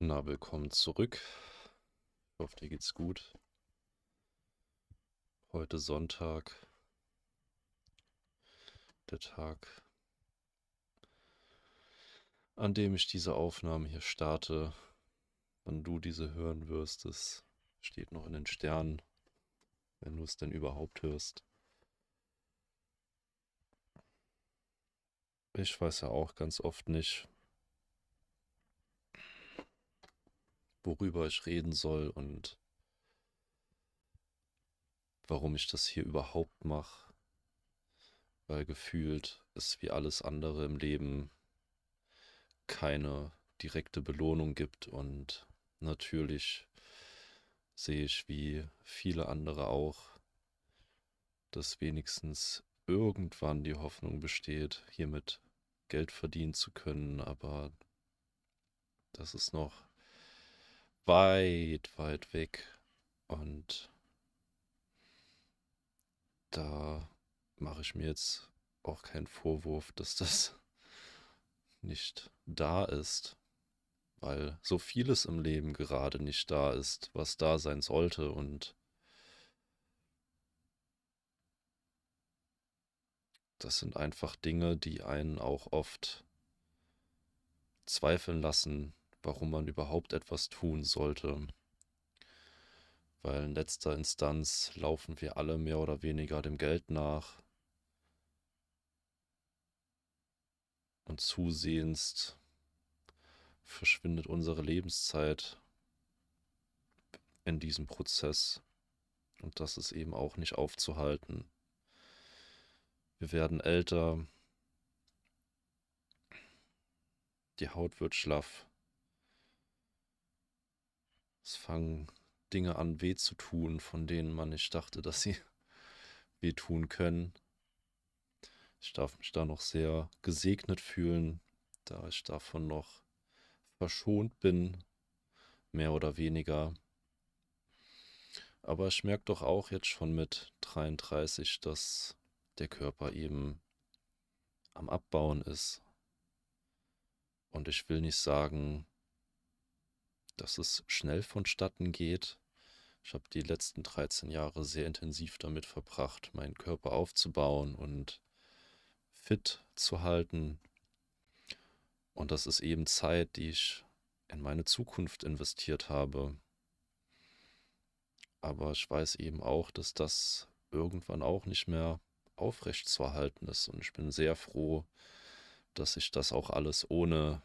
Na, willkommen zurück. Ich hoffe, dir geht's gut. Heute Sonntag, der Tag, an dem ich diese Aufnahme hier starte. Wann du diese hören wirst, es steht noch in den Sternen, wenn du es denn überhaupt hörst. Ich weiß ja auch ganz oft nicht, worüber ich reden soll und warum ich das hier überhaupt mache, weil gefühlt es wie alles andere im Leben keine direkte Belohnung gibt und natürlich sehe ich wie viele andere auch, dass wenigstens irgendwann die Hoffnung besteht, hiermit Geld verdienen zu können, aber das ist noch weit, weit weg und da mache ich mir jetzt auch keinen Vorwurf, dass das nicht da ist, weil so vieles im Leben gerade nicht da ist, was da sein sollte und das sind einfach Dinge, die einen auch oft zweifeln lassen, warum man überhaupt etwas tun sollte. Weil in letzter Instanz laufen wir alle mehr oder weniger dem Geld nach und zusehends verschwindet unsere Lebenszeit in diesem Prozess und das ist eben auch nicht aufzuhalten. Wir werden älter, die Haut wird schlaff, es fangen Dinge an weh zu tun, von denen man nicht dachte, dass sie weh tun können. Ich darf mich da noch sehr gesegnet fühlen, da ich davon noch verschont bin, mehr oder weniger. Aber ich merke doch auch jetzt schon mit 33, dass der Körper eben am Abbauen ist. Und ich will nicht sagen, dass es schnell vonstatten geht. Ich habe die letzten 13 Jahre sehr intensiv damit verbracht, meinen Körper aufzubauen und fit zu halten. Und das ist eben Zeit, die ich in meine Zukunft investiert habe. Aber ich weiß eben auch, dass das irgendwann auch nicht mehr aufrecht zu erhalten ist. Und ich bin sehr froh, dass ich das auch alles ohne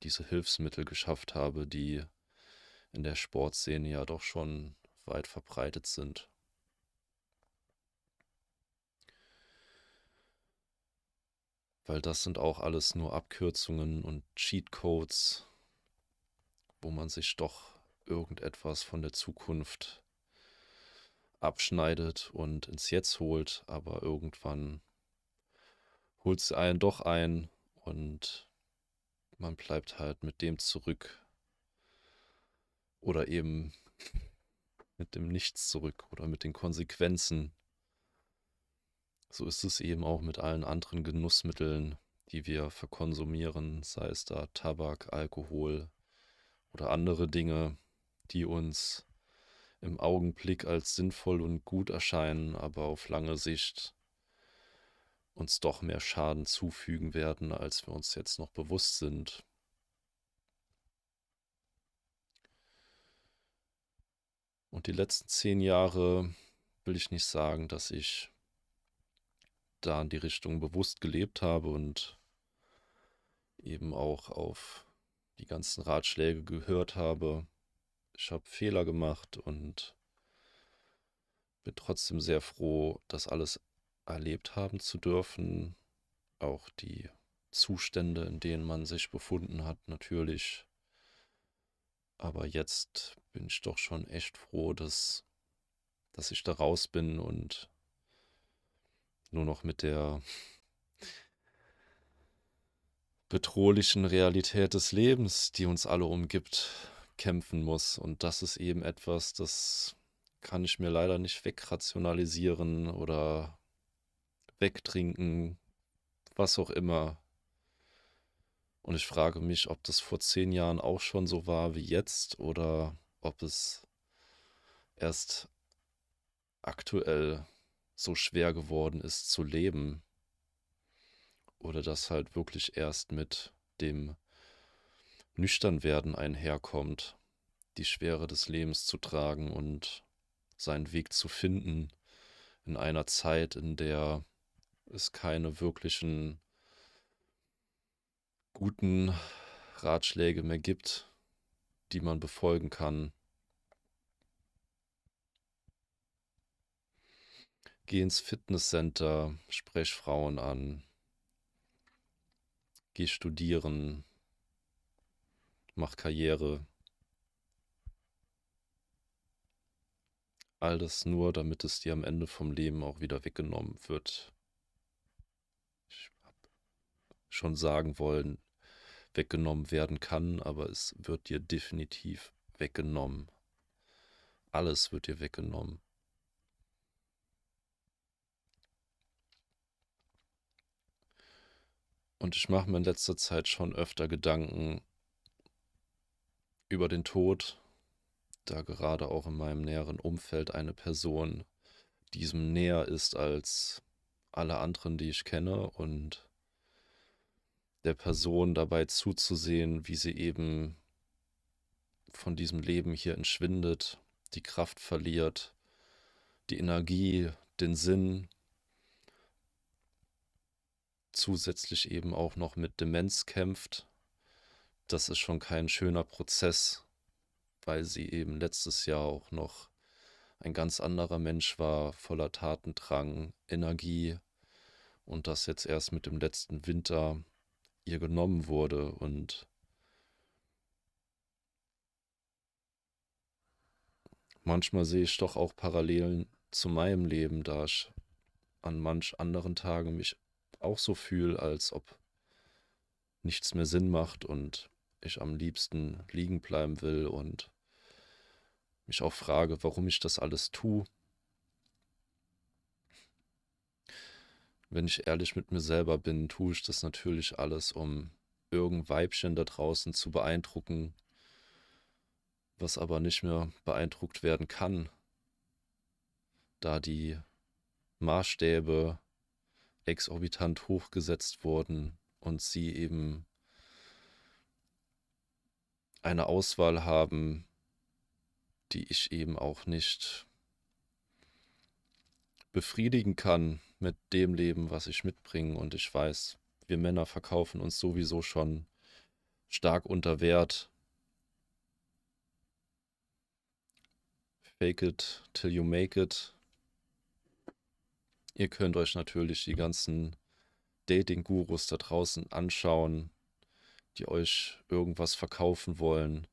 diese Hilfsmittel geschafft habe, die in der Sportszene ja doch schon weit verbreitet sind. Weil das sind auch alles nur Abkürzungen und Cheatcodes, wo man sich doch irgendetwas von der Zukunft abschneidet und ins Jetzt holt, aber irgendwann holt sie einen doch ein und man bleibt halt mit dem zurück oder eben mit dem Nichts zurück oder mit den Konsequenzen. So ist es eben auch mit allen anderen Genussmitteln, die wir verkonsumieren, sei es da Tabak, Alkohol oder andere Dinge, die uns im Augenblick als sinnvoll und gut erscheinen, aber auf lange Sicht uns doch mehr Schaden zufügen werden, als wir uns jetzt noch bewusst sind. Und die letzten 10 Jahre will ich nicht sagen, dass ich da in die Richtung bewusst gelebt habe und eben auch auf die ganzen Ratschläge gehört habe. Ich habe Fehler gemacht und bin trotzdem sehr froh, das alles erlebt haben zu dürfen. Auch die Zustände, in denen man sich befunden hat, natürlich. Aber jetzt bin ich doch schon echt froh, dass ich da raus bin und nur noch mit der bedrohlichen Realität des Lebens, die uns alle umgibt, kämpfen muss. Und das ist eben etwas, das kann ich mir leider nicht wegrationalisieren oder wegtrinken, was auch immer. Und ich frage mich, ob das vor 10 Jahren auch schon so war wie jetzt oder ob es erst aktuell so schwer geworden ist zu leben oder das halt wirklich erst mit dem Nüchternwerden einherkommt, die Schwere des Lebens zu tragen und seinen Weg zu finden in einer Zeit, in der es keine wirklichen guten Ratschläge mehr gibt, die man befolgen kann. Geh ins Fitnesscenter, sprech Frauen an, geh studieren, mach Karriere. All das nur, damit es dir am Ende vom Leben auch wieder weggenommen wird. Ich habe schon sagen wollen, weggenommen werden kann, aber es wird dir definitiv weggenommen. Alles wird dir weggenommen. Und ich mache mir in letzter Zeit schon öfter Gedanken über den Tod, da gerade auch in meinem näheren Umfeld eine Person diesem näher ist als alle anderen, die ich kenne, und der Person dabei zuzusehen, wie sie eben von diesem Leben hier entschwindet, die Kraft verliert, die Energie, den Sinn, zusätzlich eben auch noch mit Demenz kämpft. Das ist schon kein schöner Prozess, weil sie eben letztes Jahr auch noch ein ganz anderer Mensch war, voller Tatendrang, Energie, und das jetzt erst mit dem letzten Winter ihr genommen wurde. Und manchmal sehe ich doch auch Parallelen zu meinem Leben, da ich an manch anderen Tagen mich auch so fühle, als ob nichts mehr Sinn macht und ich am liebsten liegen bleiben will und mich auch frage, warum ich das alles tue. Wenn ich ehrlich mit mir selber bin, tue ich das natürlich alles, um irgendein Weibchen da draußen zu beeindrucken, was aber nicht mehr beeindruckt werden kann, da die Maßstäbe exorbitant hochgesetzt wurden und sie eben eine Auswahl haben, die ich eben auch nicht befriedigen kann mit dem Leben, was ich mitbringe. Und ich weiß, wir Männer verkaufen uns sowieso schon stark unter Wert. Fake it till you make it. Ihr könnt euch natürlich die ganzen Dating-Gurus da draußen anschauen, die euch irgendwas verkaufen wollen.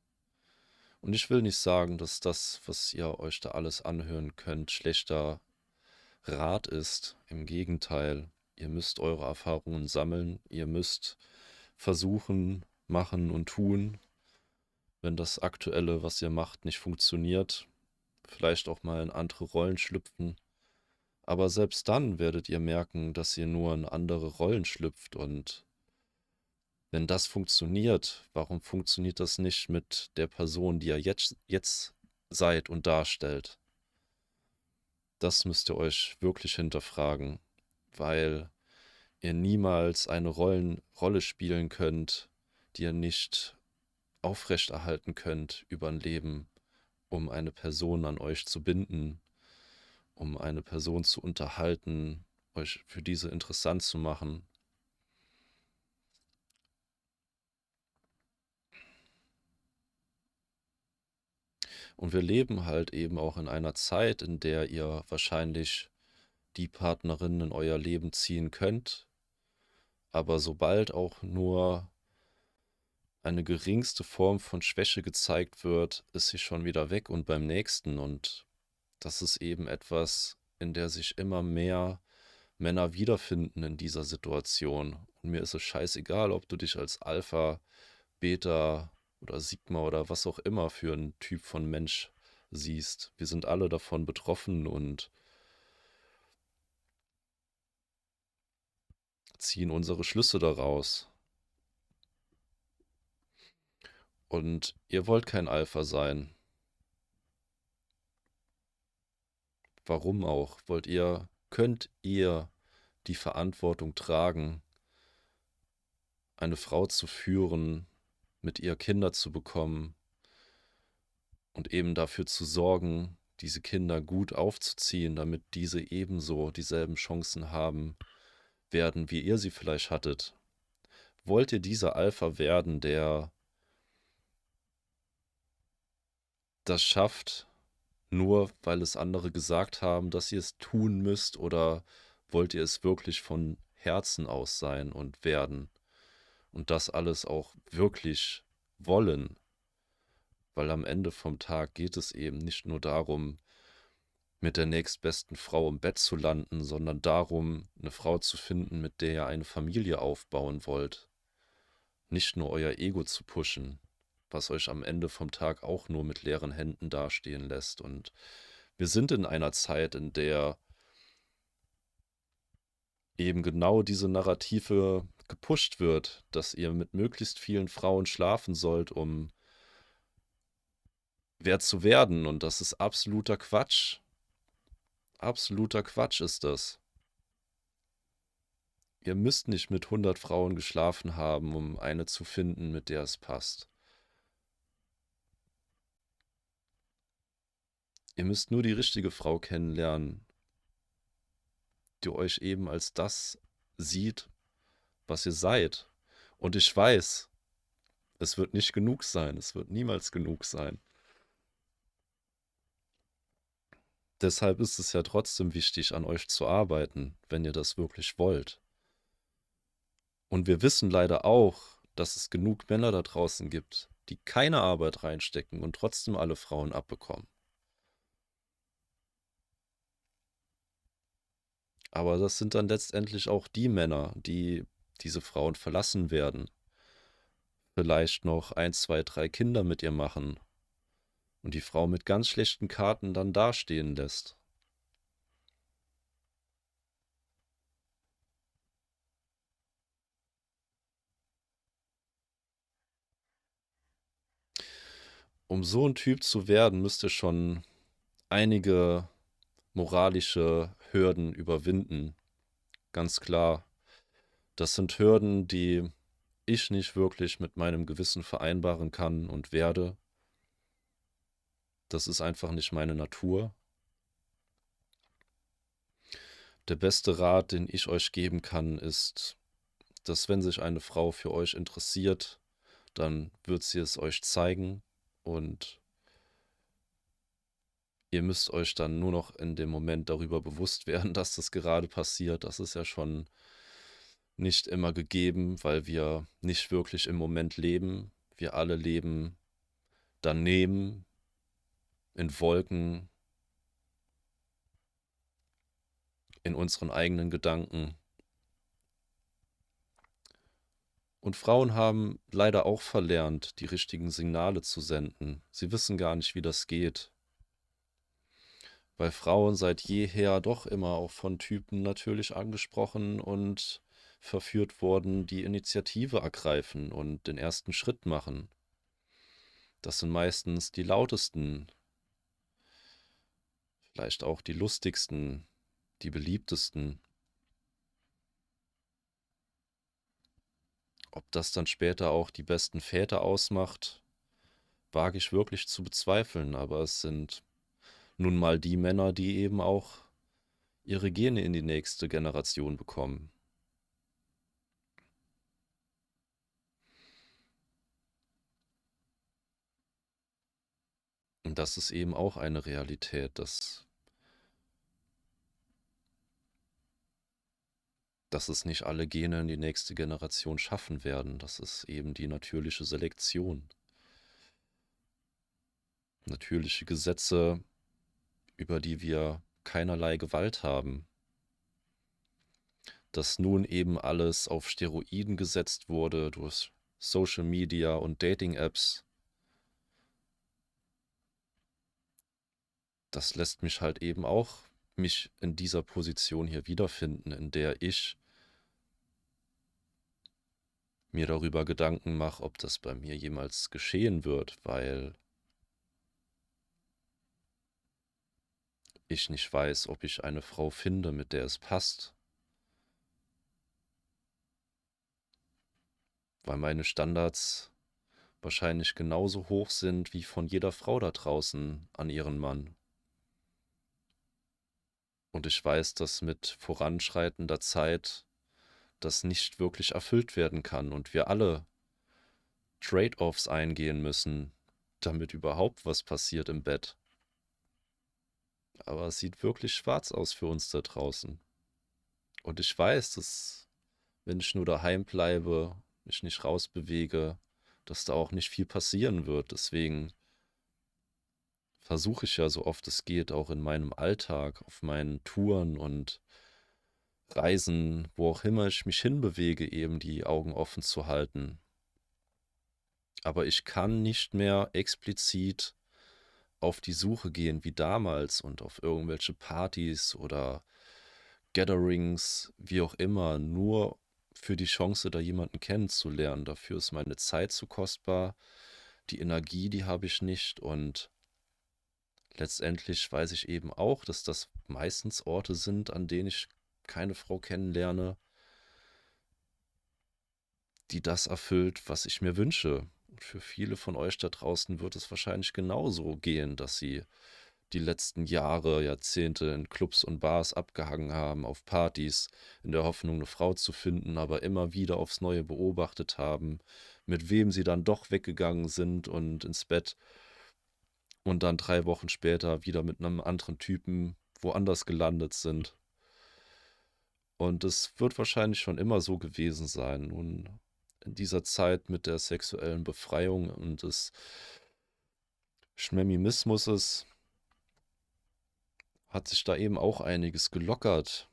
Und ich will nicht sagen, dass das, was ihr euch da alles anhören könnt, schlechter Rat ist. Im Gegenteil, ihr müsst eure Erfahrungen sammeln, ihr müsst versuchen, machen und tun, wenn das Aktuelle, was ihr macht, nicht funktioniert. Vielleicht auch mal in andere Rollen schlüpfen. Aber selbst dann werdet ihr merken, dass ihr nur in andere Rollen schlüpft. Und wenn das funktioniert, warum funktioniert das nicht mit der Person, die ihr jetzt seid und darstellt? Das müsst ihr euch wirklich hinterfragen, weil ihr niemals eine Rolle spielen könnt, die ihr nicht aufrechterhalten könnt über ein Leben, um eine Person an euch zu binden, um eine Person zu unterhalten, euch für diese interessant zu machen. Und wir leben halt eben auch in einer Zeit, in der ihr wahrscheinlich die Partnerin in euer Leben ziehen könnt, aber sobald auch nur eine geringste Form von Schwäche gezeigt wird, ist sie schon wieder weg und beim nächsten. Und das ist eben etwas, in der sich immer mehr Männer wiederfinden in dieser Situation. Und mir ist es scheißegal, ob du dich als Alpha, Beta oder Sigma oder was auch immer für ein Typ von Mensch siehst. Wir sind alle davon betroffen und ziehen unsere Schlüsse daraus. Und ihr wollt kein Alpha sein. Warum auch? Könnt ihr die Verantwortung tragen, eine Frau zu führen, mit ihr Kinder zu bekommen und eben dafür zu sorgen, diese Kinder gut aufzuziehen, damit diese ebenso dieselben Chancen haben werden, wie ihr sie vielleicht hattet? Wollt ihr dieser Alpha werden, der das schafft, nur weil es andere gesagt haben, dass ihr es tun müsst, oder wollt ihr es wirklich von Herzen aus sein und werden und das alles auch wirklich wollen? Weil am Ende vom Tag geht es eben nicht nur darum, mit der nächstbesten Frau im Bett zu landen, sondern darum, eine Frau zu finden, mit der ihr eine Familie aufbauen wollt. Nicht nur euer Ego zu pushen, was euch am Ende vom Tag auch nur mit leeren Händen dastehen lässt. Und wir sind in einer Zeit, in der eben genau diese Narrative gepusht wird, dass ihr mit möglichst vielen Frauen schlafen sollt, um wer zu werden. Und das ist absoluter Quatsch. Absoluter Quatsch ist das. Ihr müsst nicht mit 100 Frauen geschlafen haben, um eine zu finden, mit der es passt. Ihr müsst nur die richtige Frau kennenlernen, die euch eben als das sieht, was ihr seid. Und ich weiß, es wird nicht genug sein. Es wird niemals genug sein. Deshalb ist es ja trotzdem wichtig, an euch zu arbeiten, wenn ihr das wirklich wollt. Und wir wissen leider auch, dass es genug Männer da draußen gibt, die keine Arbeit reinstecken und trotzdem alle Frauen abbekommen. Aber das sind dann letztendlich auch die Männer, die diese Frauen verlassen werden. Vielleicht noch 1, 2, 3 Kinder mit ihr machen und die Frau mit ganz schlechten Karten dann dastehen lässt. Um so ein Typ zu werden, müsst ihr schon einige moralische Hürden überwinden. Ganz klar. Das sind Hürden, die ich nicht wirklich mit meinem Gewissen vereinbaren kann und werde. Das ist einfach nicht meine Natur. Der beste Rat, den ich euch geben kann, ist, dass wenn sich eine Frau für euch interessiert, dann wird sie es euch zeigen und ihr müsst euch dann nur noch in dem Moment darüber bewusst werden, dass das gerade passiert. Das ist ja schon nicht immer gegeben, weil wir nicht wirklich im Moment leben. Wir alle leben daneben, in Wolken, in unseren eigenen Gedanken. Und Frauen haben leider auch verlernt, die richtigen Signale zu senden. Sie wissen gar nicht, wie das geht. Weil Frauen seit jeher doch immer auch von Typen natürlich angesprochen und verführt wurden, die Initiative ergreifen und den ersten Schritt machen. Das sind meistens die lautesten, vielleicht auch die lustigsten, die beliebtesten. Ob das dann später auch die besten Väter ausmacht, wage ich wirklich zu bezweifeln, aber es sind nun mal die Männer, die eben auch ihre Gene in die nächste Generation bekommen. Und das ist eben auch eine Realität, dass es nicht alle Gene in die nächste Generation schaffen werden. Das ist eben die natürliche Selektion. Natürliche Gesetze, über die wir keinerlei Gewalt haben. Dass nun eben alles auf Steroiden gesetzt wurde durch Social Media und Dating-Apps, das lässt mich halt eben auch mich in dieser Position hier wiederfinden, in der ich mir darüber Gedanken mache, ob das bei mir jemals geschehen wird, weil ich nicht weiß, ob ich eine Frau finde, mit der es passt, weil meine Standards wahrscheinlich genauso hoch sind wie von jeder Frau da draußen an ihren Mann. Und ich weiß, dass mit voranschreitender Zeit das nicht wirklich erfüllt werden kann und wir alle Trade-offs eingehen müssen, damit überhaupt was passiert im Bett. Aber es sieht wirklich schwarz aus für uns da draußen. Und ich weiß, dass wenn ich nur daheim bleibe, mich nicht rausbewege, dass da auch nicht viel passieren wird. Deswegen versuche ich ja so oft es geht, auch in meinem Alltag, auf meinen Touren und Reisen, wo auch immer ich mich hinbewege, eben die Augen offen zu halten. Aber ich kann nicht mehr explizit auf die Suche gehen wie damals und auf irgendwelche Partys oder Gatherings, wie auch immer, nur für die Chance, da jemanden kennenzulernen. Dafür ist meine Zeit zu kostbar, die Energie, die habe ich nicht und letztendlich weiß ich eben auch, dass das meistens Orte sind, an denen ich keine Frau kennenlerne, die das erfüllt, was ich mir wünsche. Und für viele von euch da draußen wird es wahrscheinlich genauso gehen, dass sie die letzten Jahre, Jahrzehnte in Clubs und Bars abgehangen haben, auf Partys, in der Hoffnung, eine Frau zu finden, aber immer wieder aufs Neue beobachtet haben, mit wem sie dann doch weggegangen sind und ins Bett und dann 3 Wochen später wieder mit einem anderen Typen woanders gelandet sind. Und es wird wahrscheinlich schon immer so gewesen sein. Nun, in dieser Zeit mit der sexuellen Befreiung und des Schmemimismus hat sich da eben auch einiges gelockert.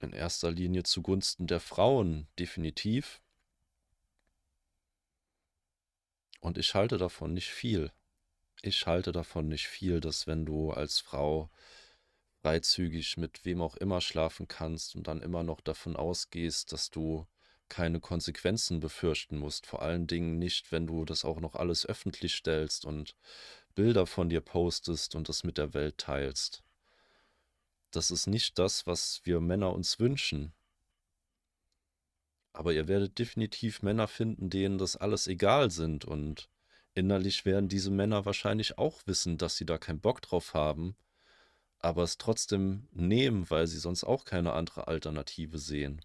In erster Linie zugunsten der Frauen, definitiv. Und ich halte davon nicht viel. Ich halte davon nicht viel, dass wenn du als Frau freizügig mit wem auch immer schlafen kannst und dann immer noch davon ausgehst, dass du keine Konsequenzen befürchten musst. Vor allen Dingen nicht, wenn du das auch noch alles öffentlich stellst und Bilder von dir postest und das mit der Welt teilst. Das ist nicht das, was wir Männer uns wünschen. Aber ihr werdet definitiv Männer finden, denen das alles egal sind und innerlich werden diese Männer wahrscheinlich auch wissen, dass sie da keinen Bock drauf haben, aber es trotzdem nehmen, weil sie sonst auch keine andere Alternative sehen.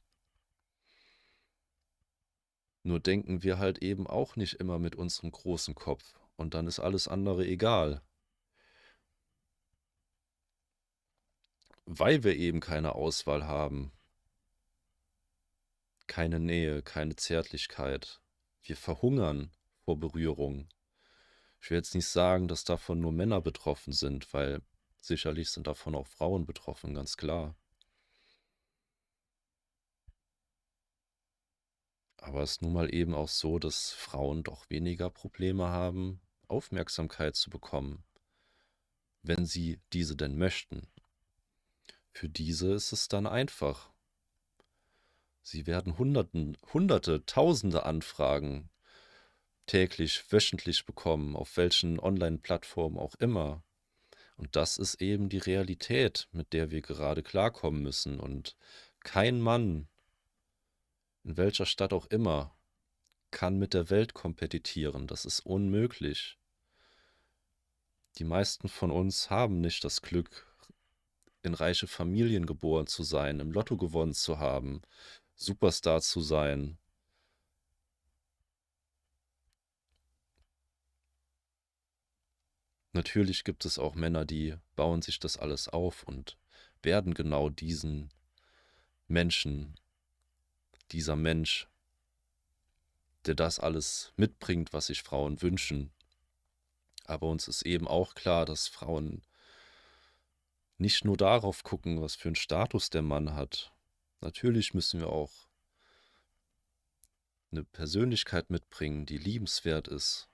Nur denken wir halt eben auch nicht immer mit unserem großen Kopf und dann ist alles andere egal, weil wir eben keine Auswahl haben, keine Nähe, keine Zärtlichkeit. Wir verhungern vor Berührung. Ich will jetzt nicht sagen, dass davon nur Männer betroffen sind, weil sicherlich sind davon auch Frauen betroffen, ganz klar. Aber es ist nun mal eben auch so, dass Frauen doch weniger Probleme haben, Aufmerksamkeit zu bekommen, wenn sie diese denn möchten. Für diese ist es dann einfach. Sie werden Hunderte, Tausende Anfragen täglich, wöchentlich bekommen, auf welchen Online-Plattformen auch immer. Und das ist eben die Realität, mit der wir gerade klarkommen müssen. Und kein Mann, in welcher Stadt auch immer, kann mit der Welt kompetitieren. Das ist unmöglich. Die meisten von uns haben nicht das Glück, in reiche Familien geboren zu sein, im Lotto gewonnen zu haben, Superstar zu sein. Natürlich gibt es auch Männer, die bauen sich das alles auf und werden genau diesen Menschen, dieser Mensch, der das alles mitbringt, was sich Frauen wünschen. Aber uns ist eben auch klar, dass Frauen nicht nur darauf gucken, was für einen Status der Mann hat. Natürlich müssen wir auch eine Persönlichkeit mitbringen, die liebenswert ist.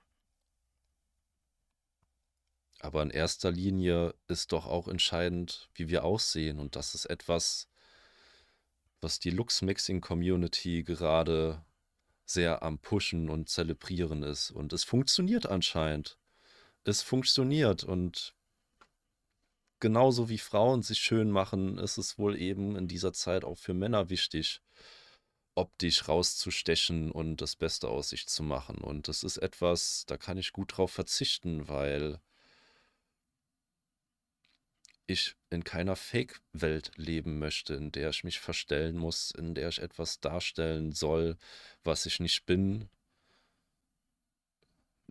Aber in erster Linie ist doch auch entscheidend, wie wir aussehen. Und das ist etwas, was die Lux-Mixing-Community gerade sehr am Pushen und Zelebrieren ist. Und es funktioniert anscheinend. Es funktioniert und genauso wie Frauen sich schön machen, ist es wohl eben in dieser Zeit auch für Männer wichtig, optisch rauszustechen und das Beste aus sich zu machen. Und das ist etwas, da kann ich gut drauf verzichten, weil ich in keiner Fake-Welt leben möchte, in der ich mich verstellen muss, in der ich etwas darstellen soll, was ich nicht bin,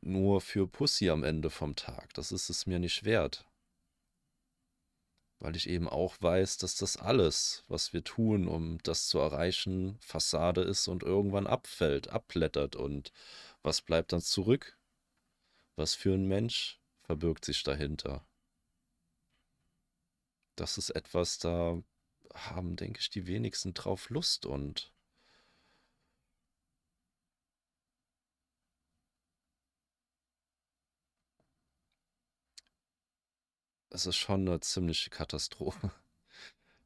nur für Pussy am Ende vom Tag. Das ist es mir nicht wert. Weil ich eben auch weiß, dass das alles, was wir tun, um das zu erreichen, Fassade ist und irgendwann abfällt, abblättert. Und was bleibt dann zurück? Was für ein Mensch verbirgt sich dahinter? Das ist etwas, da haben, denke ich, die wenigsten drauf Lust. Und es ist schon eine ziemliche Katastrophe,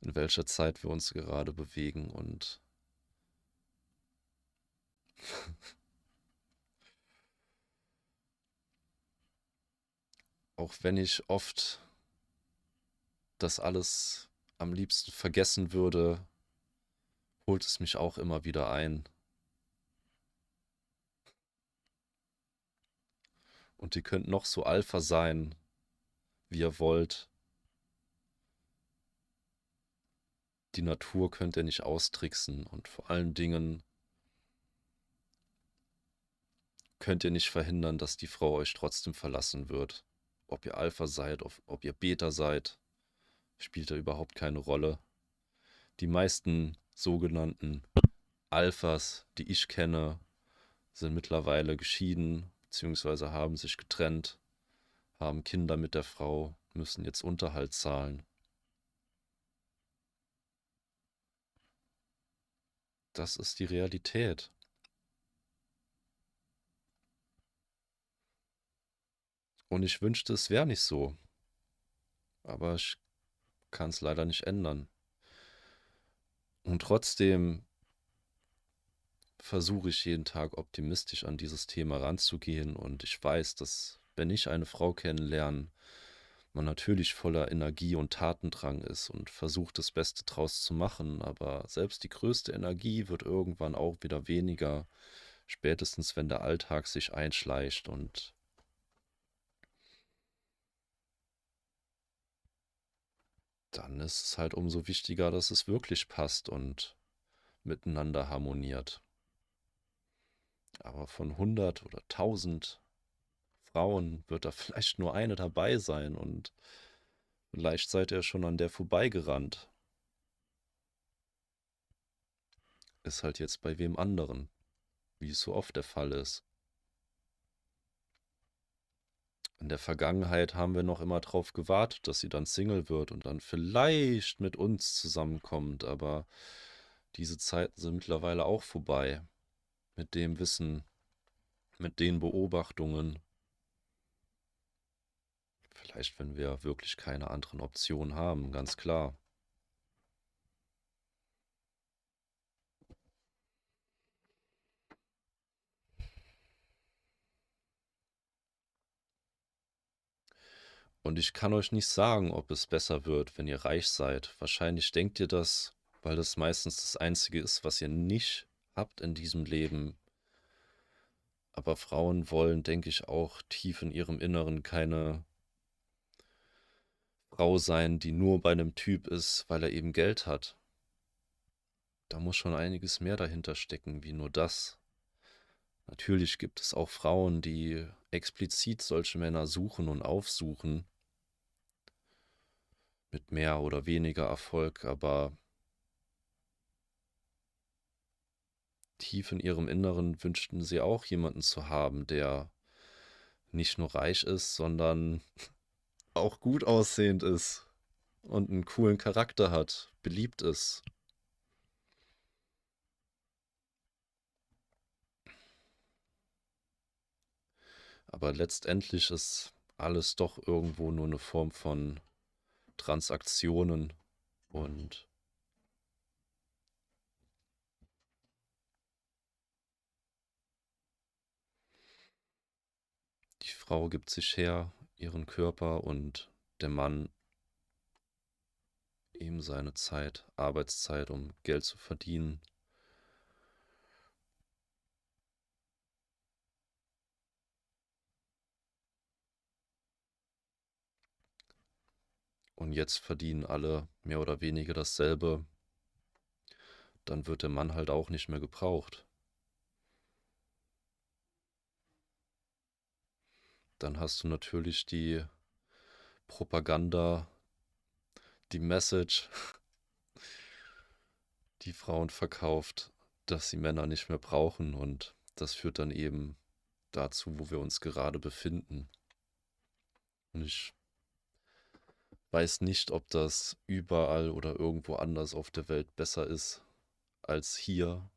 in welcher Zeit wir uns gerade bewegen. Und auch wenn ich oft das alles am liebsten vergessen würde, holt es mich auch immer wieder ein. Und ihr könnt noch so Alpha sein, wie ihr wollt. Die Natur könnt ihr nicht austricksen. Und vor allen Dingen könnt ihr nicht verhindern, dass die Frau euch trotzdem verlassen wird. Ob ihr Alpha seid, ob ihr Beta seid, spielt da überhaupt keine Rolle. Die meisten sogenannten Alphas, die ich kenne, sind mittlerweile geschieden, beziehungsweise haben sich getrennt, haben Kinder mit der Frau, müssen jetzt Unterhalt zahlen. Das ist die Realität. Und ich wünschte, es wäre nicht so. Aber ich kann es leider nicht ändern. Und trotzdem versuche ich jeden Tag optimistisch an dieses Thema ranzugehen. Und ich weiß, dass, wenn ich eine Frau kennenlerne, man natürlich voller Energie und Tatendrang ist und versucht, das Beste draus zu machen. Aber selbst die größte Energie wird irgendwann auch wieder weniger, spätestens wenn der Alltag sich einschleicht. Und dann ist es halt umso wichtiger, dass es wirklich passt und miteinander harmoniert. Aber von 100 oder 1000 Frauen wird da vielleicht nur eine dabei sein und vielleicht seid ihr schon an der vorbeigerannt. Ist halt jetzt bei wem anderen, wie es so oft der Fall ist. In der Vergangenheit haben wir noch immer drauf gewartet, dass sie dann Single wird und dann vielleicht mit uns zusammenkommt, aber diese Zeiten sind mittlerweile auch vorbei. Mit dem Wissen, mit den Beobachtungen. Vielleicht, wenn wir wirklich keine anderen Optionen haben, ganz klar. Und ich kann euch nicht sagen, ob es besser wird, wenn ihr reich seid. Wahrscheinlich denkt ihr das, weil das meistens das Einzige ist, was ihr nicht habt in diesem Leben. Aber Frauen wollen, denke ich, auch tief in ihrem Inneren keine Frau sein, die nur bei einem Typ ist, weil er eben Geld hat. Da muss schon einiges mehr dahinter stecken, wie nur das. Natürlich gibt es auch Frauen, die explizit solche Männer suchen und aufsuchen, mit mehr oder weniger Erfolg, aber tief in ihrem Inneren wünschten sie auch jemanden zu haben, der nicht nur reich ist, sondern auch gut aussehend ist und einen coolen Charakter hat, beliebt ist. Aber letztendlich ist alles doch irgendwo nur eine Form von Transaktionen und Frau gibt sich her, ihren Körper, und der Mann eben seine Zeit, Arbeitszeit, um Geld zu verdienen. Und jetzt verdienen alle mehr oder weniger dasselbe. Dann wird der Mann halt auch nicht mehr gebraucht. Dann hast du natürlich die Propaganda, die Message, die Frauen verkauft, dass sie Männer nicht mehr brauchen, und das führt dann eben dazu, wo wir uns gerade befinden. Und ich weiß nicht, ob das überall oder irgendwo anders auf der Welt besser ist als hier.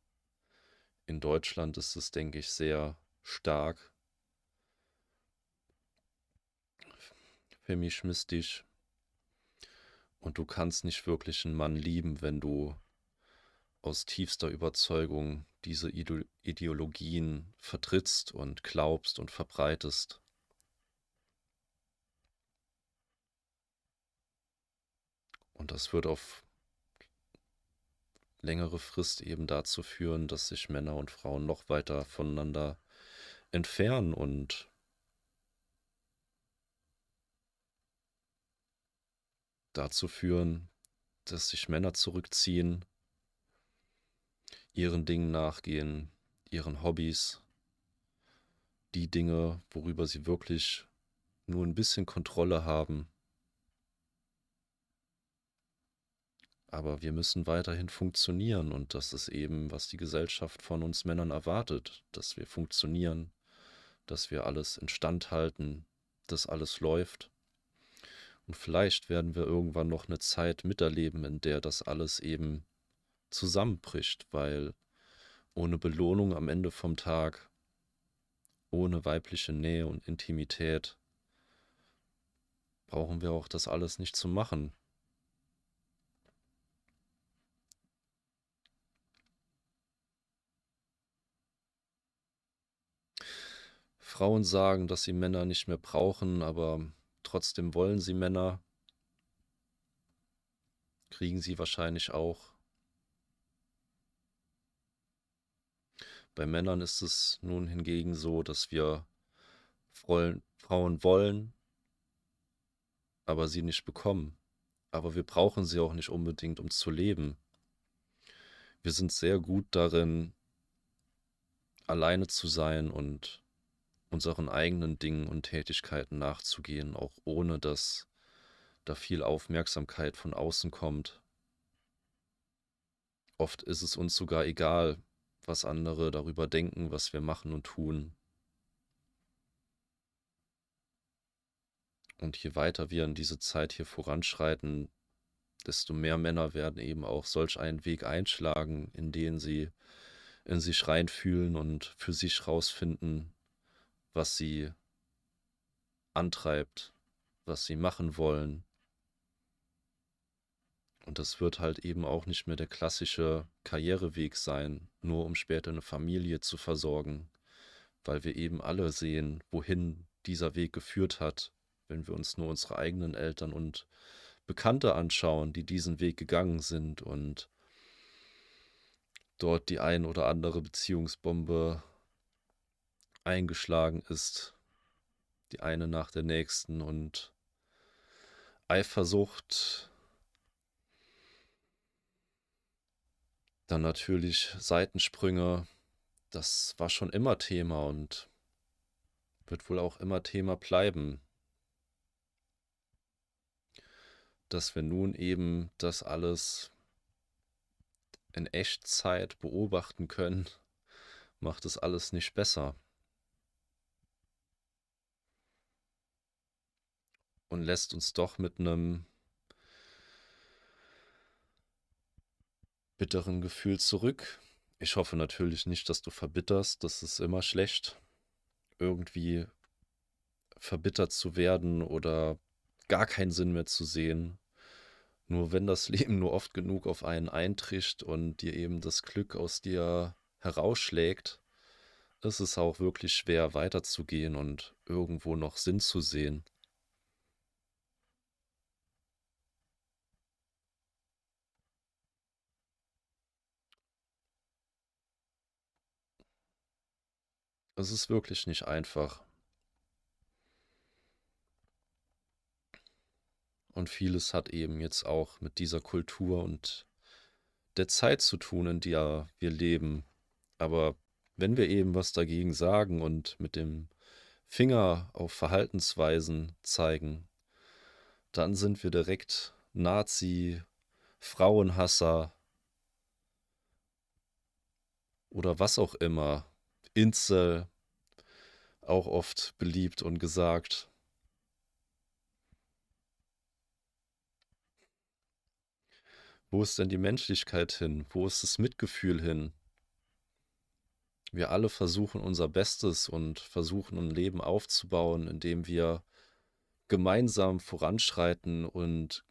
In Deutschland ist es, denke ich, sehr stark feministisch, und du kannst nicht wirklich einen Mann lieben, wenn du aus tiefster Überzeugung diese Ideologien vertrittst und glaubst und verbreitest. Und das wird auf längere Frist eben dazu führen, dass sich Männer und Frauen noch weiter voneinander entfernen und dazu führen, dass sich Männer zurückziehen, ihren Dingen nachgehen, ihren Hobbys, die Dinge, worüber sie wirklich nur ein bisschen Kontrolle haben. Aber wir müssen weiterhin funktionieren, und das ist eben, was die Gesellschaft von uns Männern erwartet, dass wir funktionieren, dass wir alles instand halten, dass alles läuft. Und vielleicht werden wir irgendwann noch eine Zeit miterleben, in der das alles eben zusammenbricht, weil ohne Belohnung am Ende vom Tag, ohne weibliche Nähe und Intimität, brauchen wir auch das alles nicht zu machen. Frauen sagen, dass sie Männer nicht mehr brauchen, aber trotzdem wollen sie Männer, kriegen sie wahrscheinlich auch. Bei Männern ist es nun hingegen so, dass wir Frauen wollen, aber sie nicht bekommen. Aber wir brauchen sie auch nicht unbedingt, um zu leben. Wir sind sehr gut darin, alleine zu sein und unseren eigenen Dingen und Tätigkeiten nachzugehen, auch ohne dass da viel Aufmerksamkeit von außen kommt. Oft ist es uns sogar egal, was andere darüber denken, was wir machen und tun. Und je weiter wir in diese Zeit hier voranschreiten, desto mehr Männer werden eben auch solch einen Weg einschlagen, in den sie in sich reinfühlen und für sich rausfinden, was sie antreibt, was sie machen wollen. Und das wird halt eben auch nicht mehr der klassische Karriereweg sein, nur um später eine Familie zu versorgen, weil wir eben alle sehen, wohin dieser Weg geführt hat, wenn wir uns nur unsere eigenen Eltern und Bekannte anschauen, die diesen Weg gegangen sind und dort die ein oder andere Beziehungsbombe eingeschlagen ist, die eine nach der nächsten, und Eifersucht, dann natürlich Seitensprünge, das war schon immer Thema und wird wohl auch immer Thema bleiben, dass wir nun eben das alles in Echtzeit beobachten können, macht es alles nicht besser und lässt uns doch mit einem bitteren Gefühl zurück. Ich hoffe natürlich nicht, dass du verbitterst, das ist immer schlecht, irgendwie verbittert zu werden oder gar keinen Sinn mehr zu sehen. Nur wenn das Leben nur oft genug auf einen eintricht und dir eben das Glück aus dir herausschlägt, ist es auch wirklich schwer weiterzugehen und irgendwo noch Sinn zu sehen. Es ist wirklich nicht einfach. Und vieles hat eben jetzt auch mit dieser Kultur und der Zeit zu tun, in der wir leben. Aber wenn wir eben was dagegen sagen und mit dem Finger auf Verhaltensweisen zeigen, dann sind wir direkt Nazi, Frauenhasser oder was auch immer. Incel, auch oft beliebt und gesagt. Wo ist denn die Menschlichkeit hin? Wo ist das Mitgefühl hin? Wir alle versuchen unser Bestes und versuchen ein Leben aufzubauen, indem wir gemeinsam voranschreiten und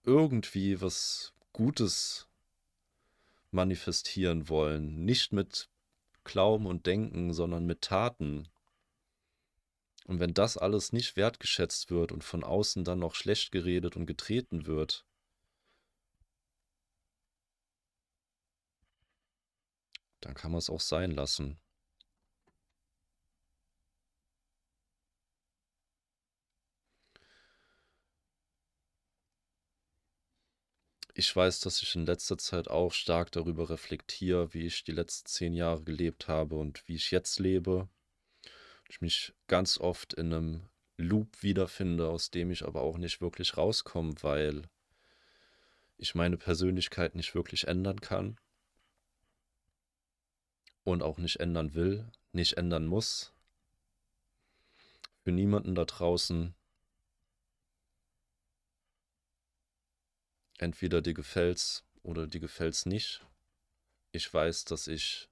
irgendwie was Gutes manifestieren wollen. Nicht mit Glauben und Denken, sondern mit Taten. Und wenn das alles nicht wertgeschätzt wird und von außen dann noch schlecht geredet und getreten wird, dann kann man es auch sein lassen. Ich weiß, dass ich in letzter Zeit auch stark darüber reflektiere, wie ich die letzten 10 Jahre gelebt habe und wie ich jetzt lebe. Ich mich ganz oft in einem Loop wiederfinde, aus dem ich aber auch nicht wirklich rauskomme, weil ich meine Persönlichkeit nicht wirklich ändern kann und auch nicht ändern will, nicht ändern muss. Für niemanden da draußen. Entweder dir gefällt's oder dir gefällt's nicht. Ich weiß, dass ich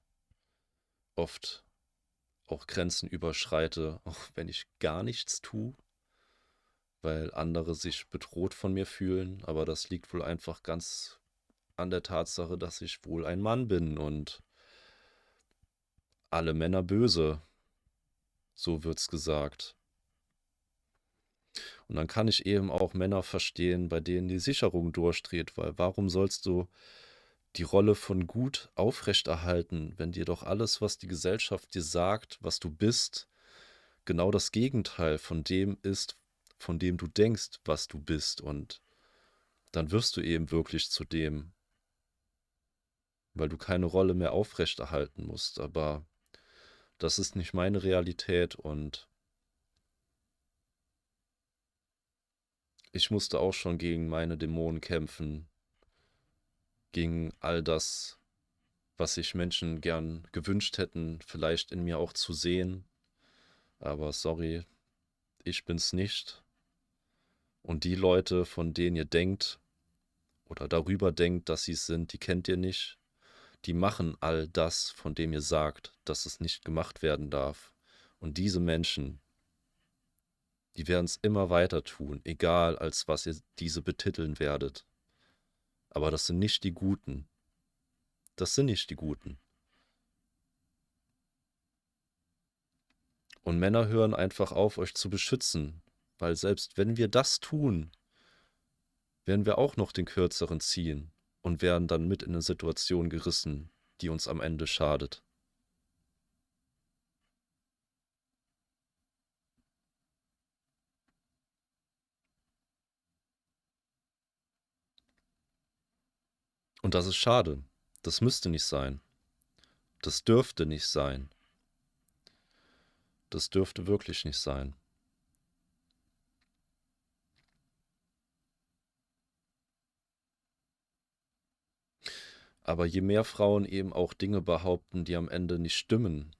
oft auch Grenzen überschreite, auch wenn ich gar nichts tue, weil andere sich bedroht von mir fühlen. Aber das liegt wohl einfach ganz an der Tatsache, dass ich wohl ein Mann bin und alle Männer böse, so wird's gesagt. Und dann kann ich eben auch Männer verstehen, bei denen die Sicherung durchdreht, weil warum sollst du die Rolle von gut aufrechterhalten, wenn dir doch alles, was die Gesellschaft dir sagt, was du bist, genau das Gegenteil von dem ist, von dem du denkst, was du bist. Und dann wirst du eben wirklich zu dem, weil du keine Rolle mehr aufrechterhalten musst. Aber das ist nicht meine Realität und ich musste auch schon gegen meine Dämonen kämpfen, gegen all das, was sich Menschen gern gewünscht hätten, vielleicht in mir auch zu sehen. Aber sorry, ich bin's nicht. Und die Leute, von denen ihr denkt oder darüber denkt, dass sie es sind, die kennt ihr nicht. Die machen all das, von dem ihr sagt, dass es nicht gemacht werden darf. Und diese Menschen, die werden es immer weiter tun, egal als was ihr diese betiteln werdet. Aber das sind nicht die Guten. Das sind nicht die Guten. Und Männer hören einfach auf, euch zu beschützen, weil selbst wenn wir das tun, werden wir auch noch den Kürzeren ziehen und werden dann mit in eine Situation gerissen, die uns am Ende schadet. Und das ist schade. Das müsste nicht sein. Das dürfte nicht sein. Das dürfte wirklich nicht sein. Aber je mehr Frauen eben auch Dinge behaupten, die am Ende nicht stimmen,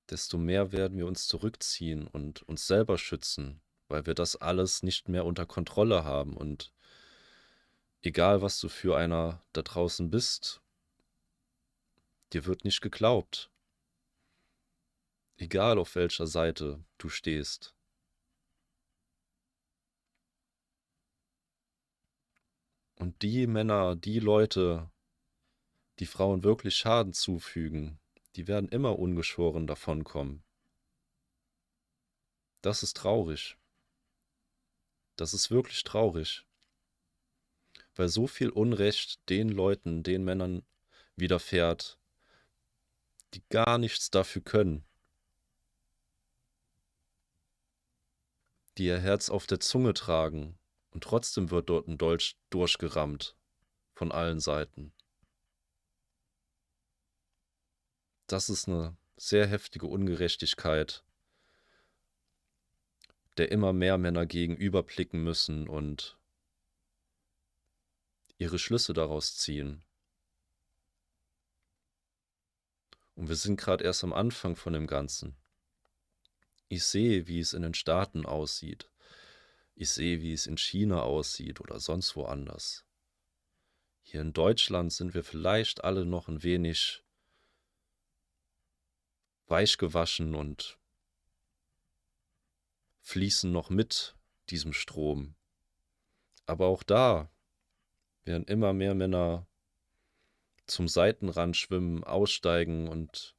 desto mehr werden wir uns zurückziehen und uns selber schützen, weil wir das alles nicht mehr unter Kontrolle haben. Und egal, was du für einer da draußen bist, dir wird nicht geglaubt. Egal, auf welcher Seite du stehst. Und die Männer, die Leute, die Frauen wirklich Schaden zufügen, die werden immer ungeschoren davonkommen. Das ist traurig. Das ist wirklich traurig, weil so viel Unrecht den Leuten, den Männern widerfährt, die gar nichts dafür können, die ihr Herz auf der Zunge tragen und trotzdem wird dort ein Dolch durchgerammt von allen Seiten. Das ist eine sehr heftige Ungerechtigkeit, der immer mehr Männer gegenüberblicken müssen und ihre Schlüsse daraus ziehen. Und wir sind gerade erst am Anfang von dem Ganzen. Ich sehe, wie es in den Staaten aussieht. Ich sehe, wie es in China aussieht oder sonst woanders. Hier in Deutschland sind wir vielleicht alle noch ein wenig weich gewaschen und fließen noch mit diesem Strom. Aber auch da werden immer mehr Männer zum Seitenrand schwimmen, aussteigen und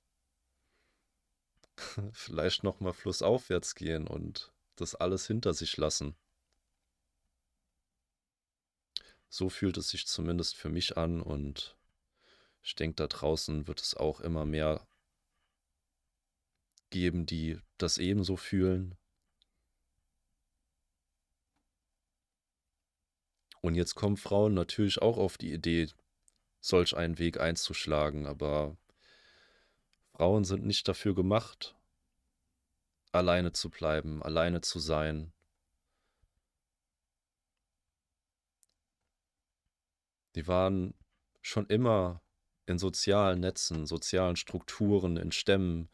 vielleicht nochmal flussaufwärts gehen und das alles hinter sich lassen. So fühlt es sich zumindest für mich an und ich denke, da draußen wird es auch immer mehr geben, die das ebenso fühlen. Und jetzt kommen Frauen natürlich auch auf die Idee, solch einen Weg einzuschlagen, aber Frauen sind nicht dafür gemacht, alleine zu bleiben, alleine zu sein. Die waren schon immer in sozialen Netzen, sozialen Strukturen, in Stämmen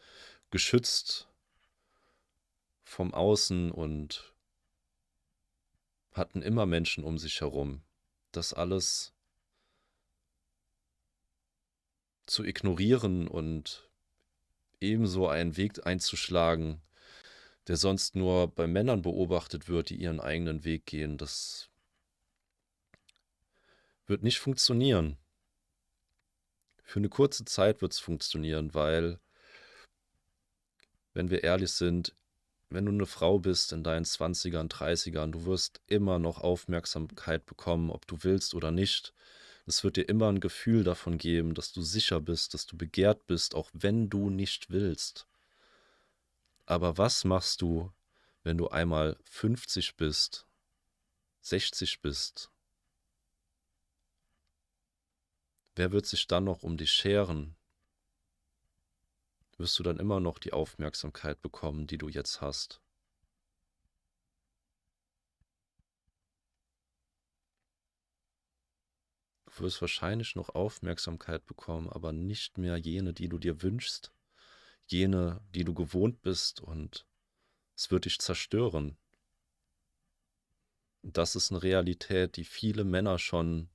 geschützt vom Außen und hatten immer Menschen um sich herum. Das alles zu ignorieren und ebenso einen Weg einzuschlagen, der sonst nur bei Männern beobachtet wird, die ihren eigenen Weg gehen, das wird nicht funktionieren. Für eine kurze Zeit wird es funktionieren, weil, wenn wir ehrlich sind, wenn du eine Frau bist in deinen 20ern, 30ern, du wirst immer noch Aufmerksamkeit bekommen, ob du willst oder nicht. Es wird dir immer ein Gefühl davon geben, dass du sicher bist, dass du begehrt bist, auch wenn du nicht willst. Aber was machst du, wenn du einmal 50 bist, 60 bist? Wer wird sich dann noch um dich scheren? Wirst du dann immer noch die Aufmerksamkeit bekommen, die du jetzt hast? Du wirst wahrscheinlich noch Aufmerksamkeit bekommen, aber nicht mehr jene, die du dir wünschst, jene, die du gewohnt bist, und es wird dich zerstören. Und das ist eine Realität, die viele Männer schon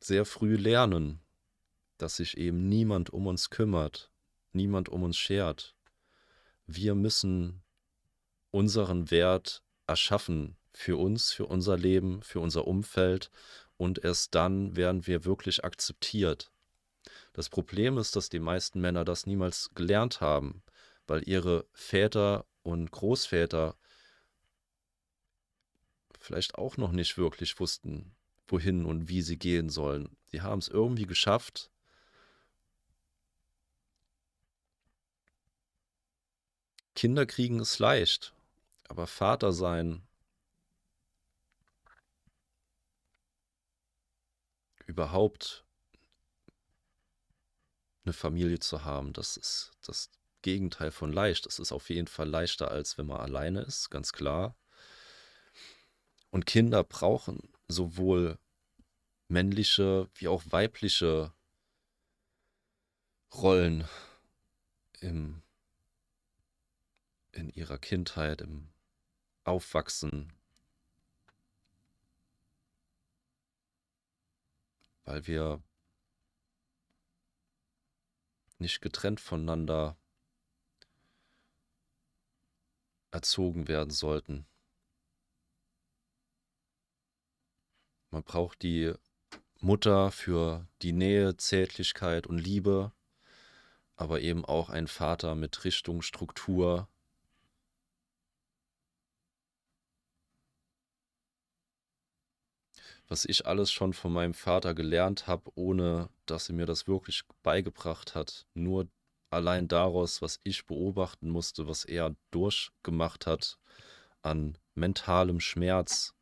sehr früh lernen, dass sich eben niemand um uns kümmert, niemand um uns schert. Wir müssen unseren Wert erschaffen für uns, für unser Leben, für unser Umfeld, und erst dann werden wir wirklich akzeptiert. Das Problem ist, dass die meisten Männer das niemals gelernt haben, weil ihre Väter und Großväter vielleicht auch noch nicht wirklich wussten, wohin und wie sie gehen sollen. Sie haben es irgendwie geschafft. Kinder kriegen ist leicht, aber Vater sein, überhaupt eine Familie zu haben, das ist das Gegenteil von leicht. Es ist auf jeden Fall leichter, als wenn man alleine ist, ganz klar. Und Kinder brauchen sowohl männliche wie auch weibliche Rollen im, in ihrer Kindheit, im Aufwachsen, weil wir nicht getrennt voneinander erzogen werden sollten. Man braucht die Mutter für die Nähe, Zärtlichkeit und Liebe, aber eben auch ein Vater mit Richtung, Struktur. Was ich alles schon von meinem Vater gelernt habe, ohne dass er mir das wirklich beigebracht hat. Nur allein daraus, was ich beobachten musste, was er durchgemacht hat an mentalem Schmerz,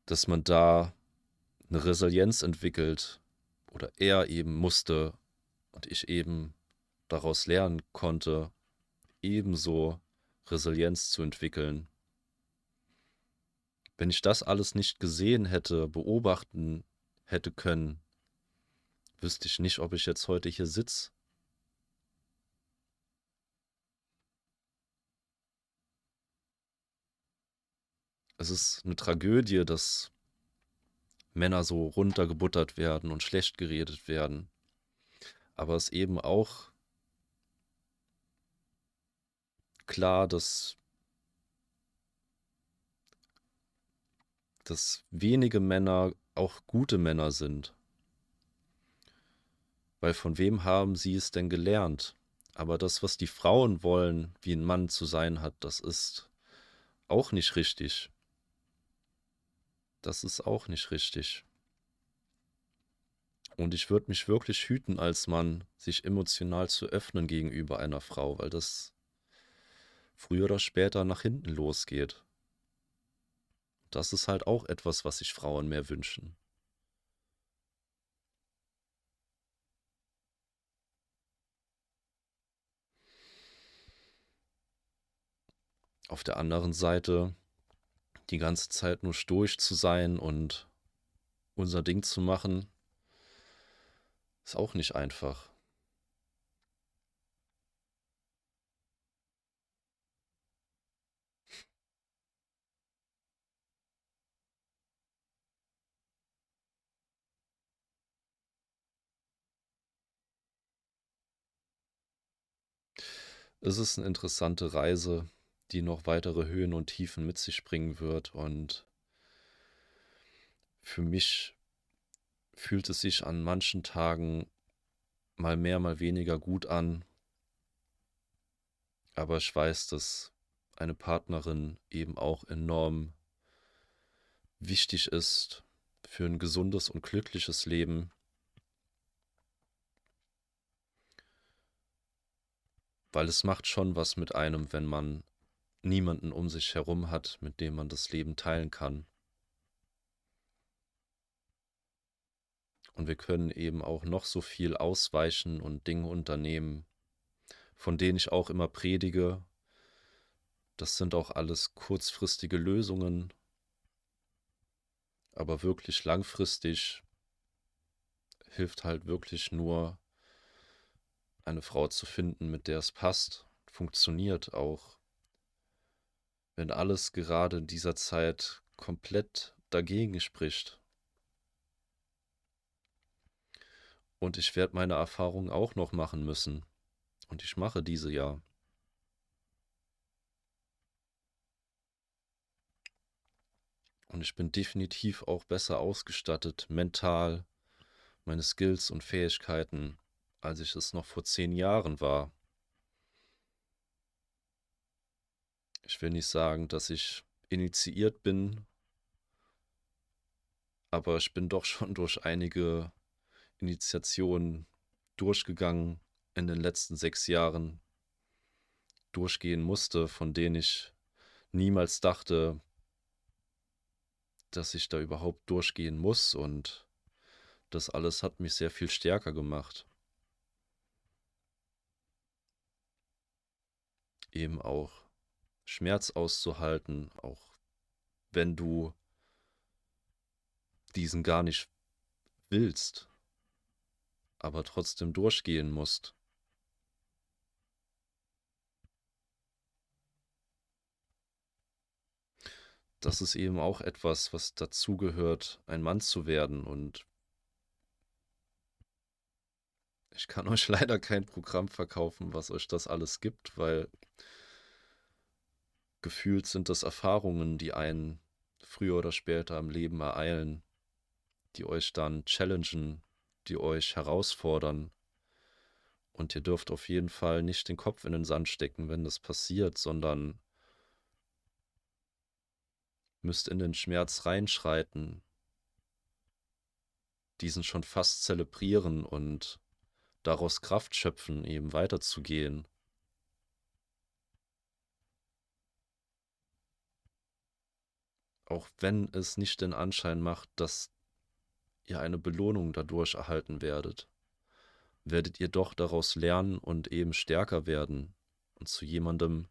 dass man da eine Resilienz entwickelt oder er eben musste und ich eben daraus lernen konnte, ebenso Resilienz zu entwickeln. Wenn ich das alles nicht gesehen hätte, beobachten hätte können, wüsste ich nicht, ob ich jetzt heute hier sitze. Es ist eine Tragödie, dass Männer so runtergebuttert werden und schlecht geredet werden. Aber es ist eben auch klar, dass wenige Männer auch gute Männer sind. Weil von wem haben sie es denn gelernt? Aber das, was die Frauen wollen, wie ein Mann zu sein hat, das ist auch nicht richtig. Das ist auch nicht richtig. Und ich würde mich wirklich hüten als Mann, sich emotional zu öffnen gegenüber einer Frau, weil das früher oder später nach hinten losgeht. Das ist halt auch etwas, was sich Frauen mehr wünschen. Auf der anderen Seite, die ganze Zeit nur stoisch zu sein und unser Ding zu machen, ist auch nicht einfach. Es ist eine interessante Reise, die noch weitere Höhen und Tiefen mit sich bringen wird. Und für mich fühlt es sich an manchen Tagen mal mehr, mal weniger gut an. Aber ich weiß, dass eine Partnerin eben auch enorm wichtig ist für ein gesundes und glückliches Leben, weil es macht schon was mit einem, wenn man niemanden um sich herum hat, mit dem man das Leben teilen kann. Und wir können eben auch noch so viel ausweichen und Dinge unternehmen, von denen ich auch immer predige. Das sind auch alles kurzfristige Lösungen, aber wirklich langfristig hilft halt wirklich nur eine Frau zu finden, mit der es passt, funktioniert auch, wenn alles gerade in dieser Zeit komplett dagegen spricht. Und ich werde meine Erfahrungen auch noch machen müssen. Und ich mache diese ja. Und ich bin definitiv auch besser ausgestattet, mental, meine Skills und Fähigkeiten, als ich es noch vor 10 Jahren war. Ich will nicht sagen, dass ich initiiert bin, aber ich bin doch schon durch einige Initiationen durchgegangen in den letzten 6 Jahren, durchgehen musste, von denen ich niemals dachte, dass ich da überhaupt durchgehen muss. Und das alles hat mich sehr viel stärker gemacht. Eben auch Schmerz auszuhalten, auch wenn du diesen gar nicht willst, aber trotzdem durchgehen musst. Das ist eben auch etwas, was dazugehört, ein Mann zu werden. Und ich kann euch leider kein Programm verkaufen, was euch das alles gibt, weil gefühlt sind das Erfahrungen, die einen früher oder später im Leben ereilen. die euch dann challengen, die euch herausfordern. Und ihr dürft auf jeden Fall nicht den Kopf in den Sand stecken, wenn das passiert, sondern müsst in den Schmerz reinschreiten, diesen schon fast zelebrieren und daraus Kraft schöpfen, eben weiterzugehen. Auch wenn es nicht den Anschein macht, dass ihr eine Belohnung dadurch erhalten werdet, werdet ihr doch daraus lernen und eben stärker werden und zu jemandem,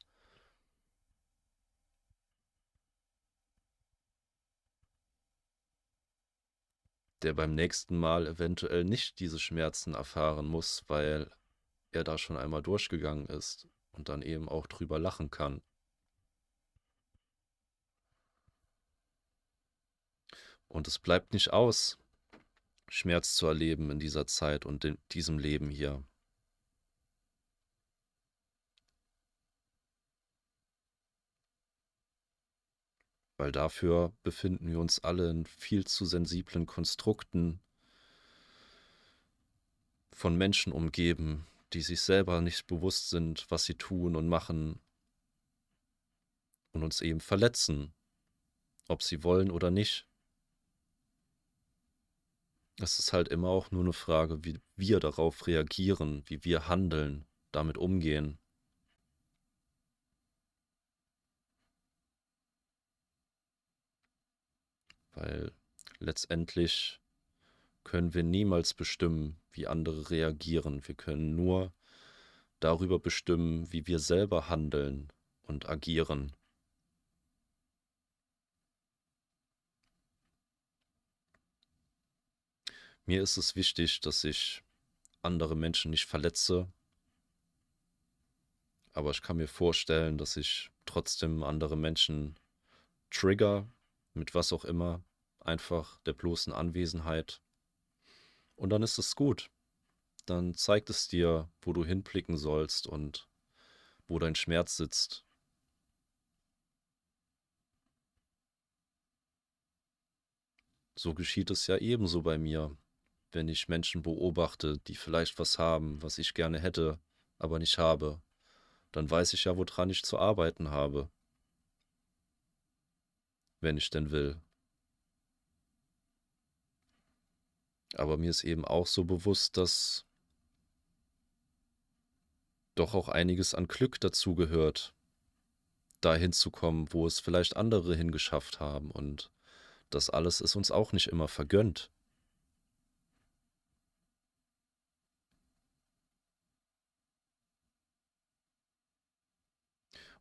der beim nächsten Mal eventuell nicht diese Schmerzen erfahren muss, weil er da schon einmal durchgegangen ist und dann eben auch drüber lachen kann. Und es bleibt nicht aus, Schmerz zu erleben in dieser Zeit und in diesem Leben hier. Weil dafür befinden wir uns alle in viel zu sensiblen Konstrukten von Menschen umgeben, die sich selber nicht bewusst sind, was sie tun und machen und uns eben verletzen, ob sie wollen oder nicht. Es ist halt immer auch nur eine Frage, wie wir darauf reagieren, wie wir handeln, damit umgehen. Weil letztendlich können wir niemals bestimmen, wie andere reagieren. Wir können nur darüber bestimmen, wie wir selber handeln und agieren. Mir ist es wichtig, dass ich andere Menschen nicht verletze, aber ich kann mir vorstellen, dass ich trotzdem andere Menschen trigger, mit was auch immer, einfach der bloßen Anwesenheit. Und dann ist es gut. Dann zeigt es dir, wo du hinblicken sollst und wo dein Schmerz sitzt. So geschieht es ja ebenso bei mir, wenn ich Menschen beobachte, die vielleicht was haben, was ich gerne hätte, aber nicht habe. Dann weiß ich ja, woran ich zu arbeiten habe, wenn ich denn will. Aber mir ist eben auch so bewusst, dass doch auch einiges an Glück dazu gehört, dahin zu kommen, wo es vielleicht andere hingeschafft haben. Und das alles ist uns auch nicht immer vergönnt.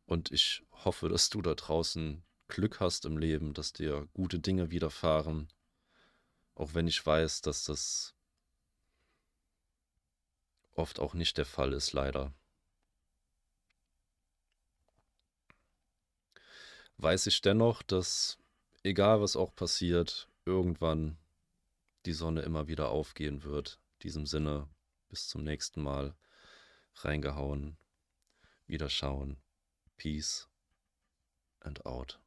Und ich hoffe, dass du da draußen Glück hast im Leben, dass dir gute Dinge widerfahren, auch wenn ich weiß, dass das oft auch nicht der Fall ist, leider. Weiß ich dennoch, dass, egal was auch passiert, irgendwann die Sonne immer wieder aufgehen wird. In diesem Sinne, bis zum nächsten Mal. Reingehauen, wieder schauen. Peace and out.